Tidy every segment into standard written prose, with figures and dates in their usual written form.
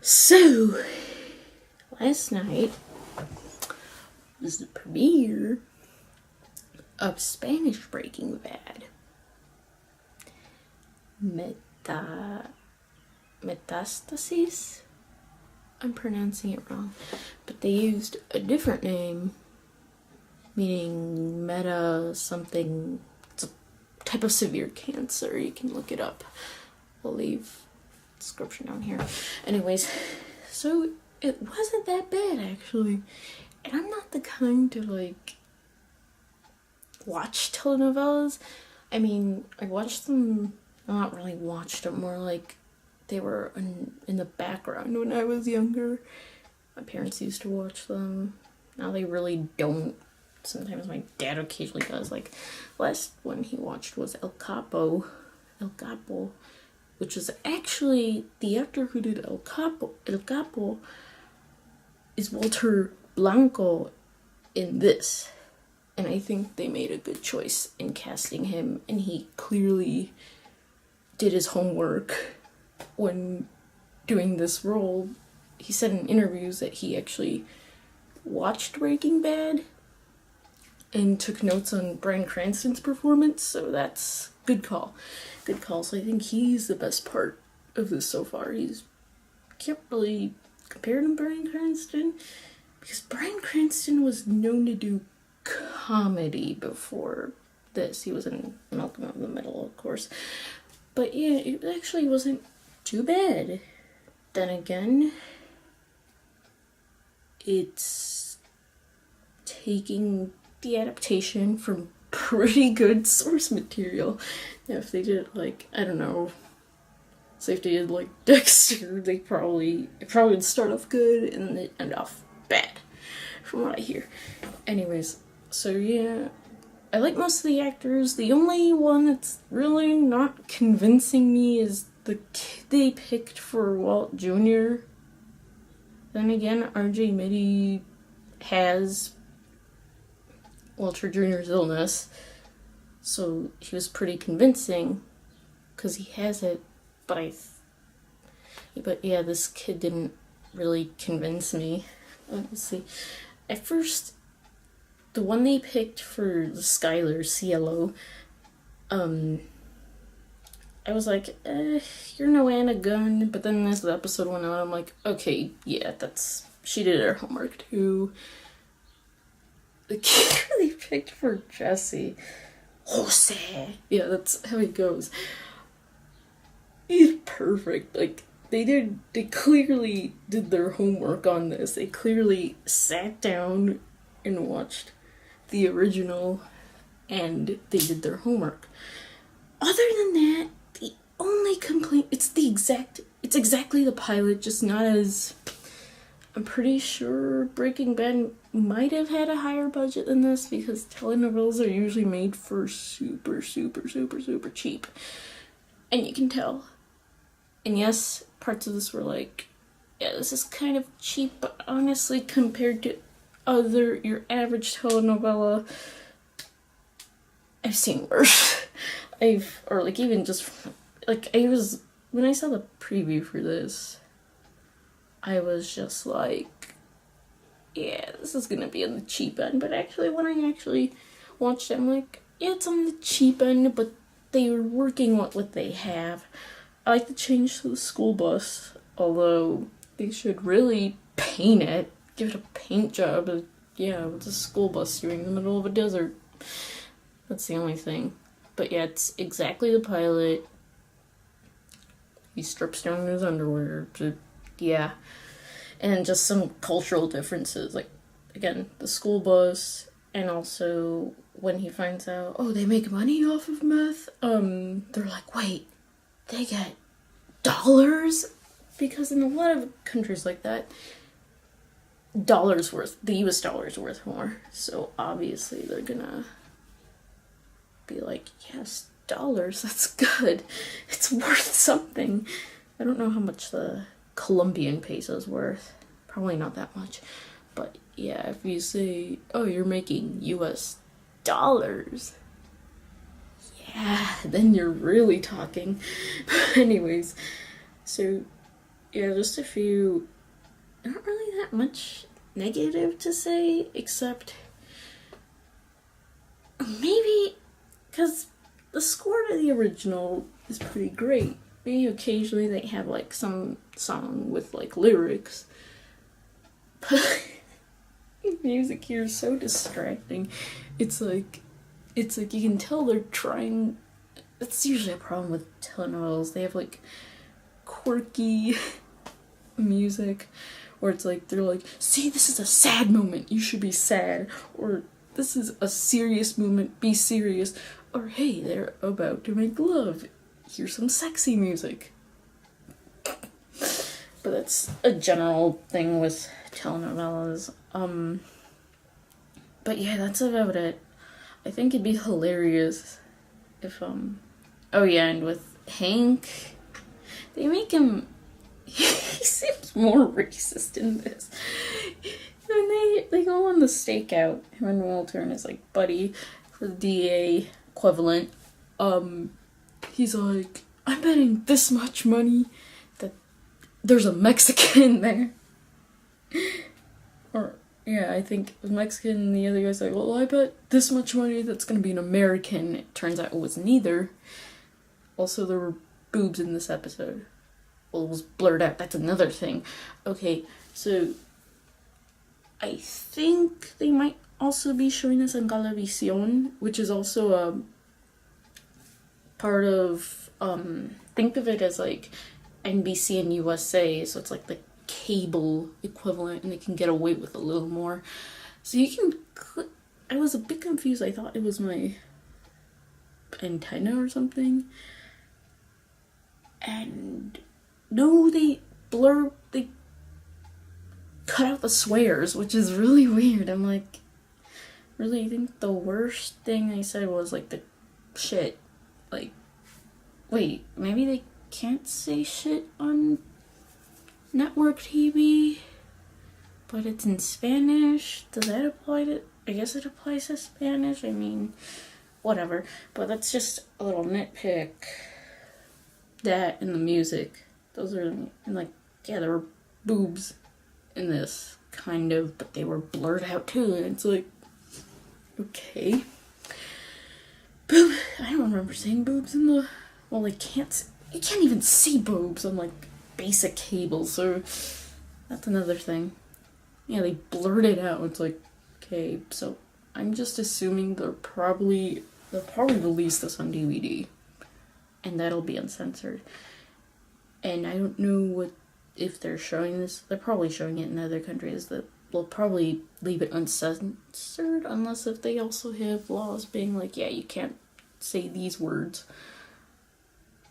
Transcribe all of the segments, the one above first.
So, last night was the premiere of Spanish Breaking Bad. Metástasis? I'm pronouncing it wrong, but they used a different name, meaning meta something. It's a type of severe cancer. You can look it up. We'll leave description down here. Anyways, so it wasn't that bad actually, and I'm not the kind to like watch telenovelas. I mean, I watched them, not really watched them, more like they were in the background when I was younger. My parents used to watch them. Now they really don't. Sometimes my dad occasionally does. Like last one he watched was El Capo, which was actually the actor who did El Capo is Walter Blanco in this. And I think they made a good choice in casting him, and he clearly did his homework when doing this role. He said in interviews that he actually watched Breaking Bad and took notes on Bryan Cranston's performance, so that's good call. Good call. So I think he's the best part of this so far. Can't really compare him to Bryan Cranston, because Bryan Cranston was known to do comedy before this. He was in Malcolm in the Middle, of course. But yeah, it actually wasn't too bad. Then again, it's taking the adaptation from pretty good source material. Now, if they did like, I don't know, say if they did like Dexter, it probably would start off good and then end off bad, from what I hear. Anyways, so yeah, I like most of the actors. The only one that's really not convincing me is the kid they picked for Walt Jr. Then again, RJ Mitty has Walter Jr.'s illness, so he was pretty convincing because he has it. But yeah, this kid didn't really convince me. Let's see. At first, the one they picked for Skylar, CLO, I was like, you're no Anna Gunn. But then as the episode went on, I'm like, okay, yeah, she did her homework too. The kid they picked for Jesse, Jose. Yeah, that's how he goes. He's perfect. Like, they clearly did their homework on this. They clearly sat down and watched the original, and they did their homework. Other than that, the only complaint, it's exactly the pilot, just not as, I'm pretty sure Breaking Bad might have had a higher budget than this, because telenovelas are usually made for super, super, super, super cheap. And you can tell. And yes, parts of this were like, yeah, this is kind of cheap, but honestly, compared to your average telenovela, I've seen worse. When I saw the preview for this, I was just like, yeah, this is gonna be on the cheap end. But actually, when I actually watched it, I'm like, yeah, it's on the cheap end, but they were working with what they have. I like the change to the school bus, although they should really paint it, give it a paint job. With the school bus doing in the middle of a desert. That's the only thing. But yeah, it's exactly the pilot. He strips down his underwear. Yeah. And just some cultural differences. Like, again, the school bus, and also when he finds out, oh, they make money off of meth, they're like, wait, they get dollars? Because in a lot of countries like that, the US dollar's worth more. So obviously they're gonna be like, yes, dollars, that's good. It's worth something. I don't know how much the Colombian peso's worth. Probably not that much. But yeah, if you say, oh, you're making US dollars, yeah, then you're really talking. Anyways, so yeah, just a few, not really that much negative to say, except maybe because the score to the original is pretty great. Maybe occasionally they have like some song with like lyrics, but the music here is so distracting. It's like you can tell they're trying. That's usually a problem with telenovelas. They have like quirky music, or it's like they're like, see, this is a sad moment, you should be sad, or this is a serious moment, be serious, or hey, they're about to make love, here's some sexy music. But that's a general thing with telenovelas. But yeah, that's about it. I think it'd be hilarious if oh yeah, and with Hank, they make him he seems more racist in this. When they go on the stakeout, him and Walter and his like buddy for the DA equivalent, he's like, I'm betting this much money that there's a Mexican there. Or yeah, I think it was Mexican, and the other guy's like, well, I bet this much money that's gonna be an American. It turns out it was neither. Also, there were boobs in this episode. Well, it was blurred out. That's another thing. Okay, so I think they might also be showing this on Galavisión, which is also a part of, think of it as like NBC and USA, so it's like the cable equivalent, and they can get away with a little more. So you can I was a bit confused. I thought it was my antenna or something. And no, they cut out the swears, which is really weird. I'm like, really, I think the worst thing they said was like the shit. Like, wait, maybe they can't say shit on network TV, but it's in Spanish. Does that apply to, I guess it applies to Spanish. I mean, whatever. But that's just a little nitpick. That and the music. Those are, and like, yeah, there were boobs in this, kind of, but they were blurred out too, and it's like, okay. Boob. I don't remember seeing boobs in the, well, you can't even see boobs on like basic cable, so that's another thing. Yeah, they blurred it out. It's like, okay, so I'm just assuming they'll probably release this on DVD, and that'll be uncensored. And I don't know if they're showing this. They're probably showing it in other countries that will probably leave it uncensored, unless if they also have laws being like, yeah, you can't say these words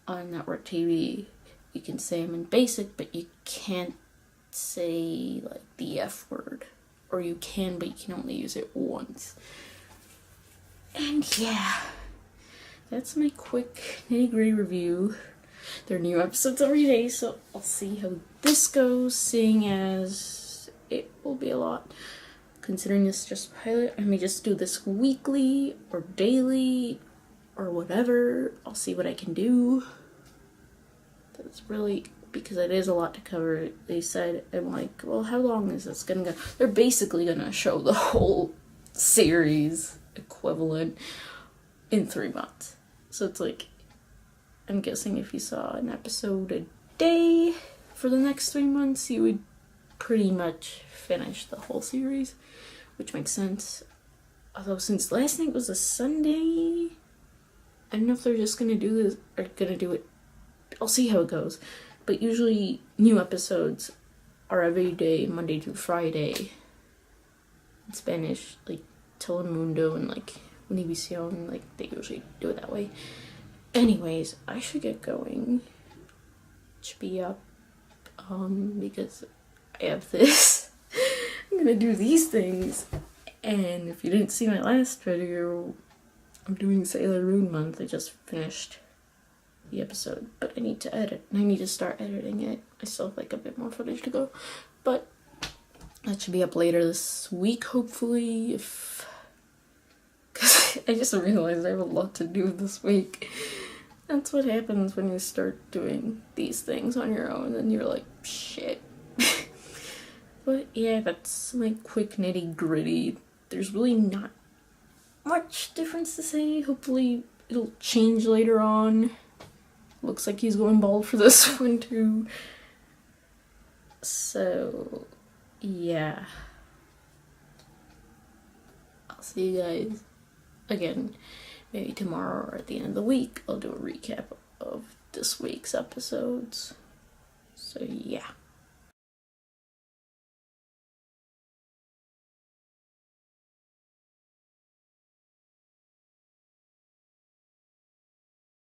on network TV. You can say them in basic, but you can't say like the F word. Or you can, but you can only use it once. And yeah, that's my quick nitty-gritty review. There are new episodes every day, so I'll see how this goes, seeing as it will be a lot. Considering this just pilot, I may just do this weekly or daily or whatever. I'll see what I can do. That's really, because it is a lot to cover. They said, I'm like, well, how long is this gonna go? They're basically gonna show the whole series equivalent in 3 months. So it's like, I'm guessing if you saw an episode a day for the next 3 months, you would pretty much finish the whole series, which makes sense. Although since last night was a Sunday, I don't know if they're just gonna do this or gonna do it. I'll see how it goes. But usually new episodes are every day, Monday through Friday. In Spanish, like Telemundo and like Univision, like they usually do it that way. Anyways, I should get going. Should be up, because I have this. I'm gonna do these things, and if you didn't see my last video, I'm doing Sailor Moon month. I just finished the episode, but I need to edit, and I need to start editing it. I still have like a bit more footage to go, but that should be up later this week, hopefully, because I just realized I have a lot to do this week. That's what happens when you start doing these things on your own, and you're like, shit. But yeah, that's my quick nitty gritty. There's really not much difference to say. Hopefully it'll change later on. Looks like he's going bald for this one too. So yeah, I'll see you guys again maybe tomorrow or at the end of the week. I'll do a recap of this week's episodes. So yeah.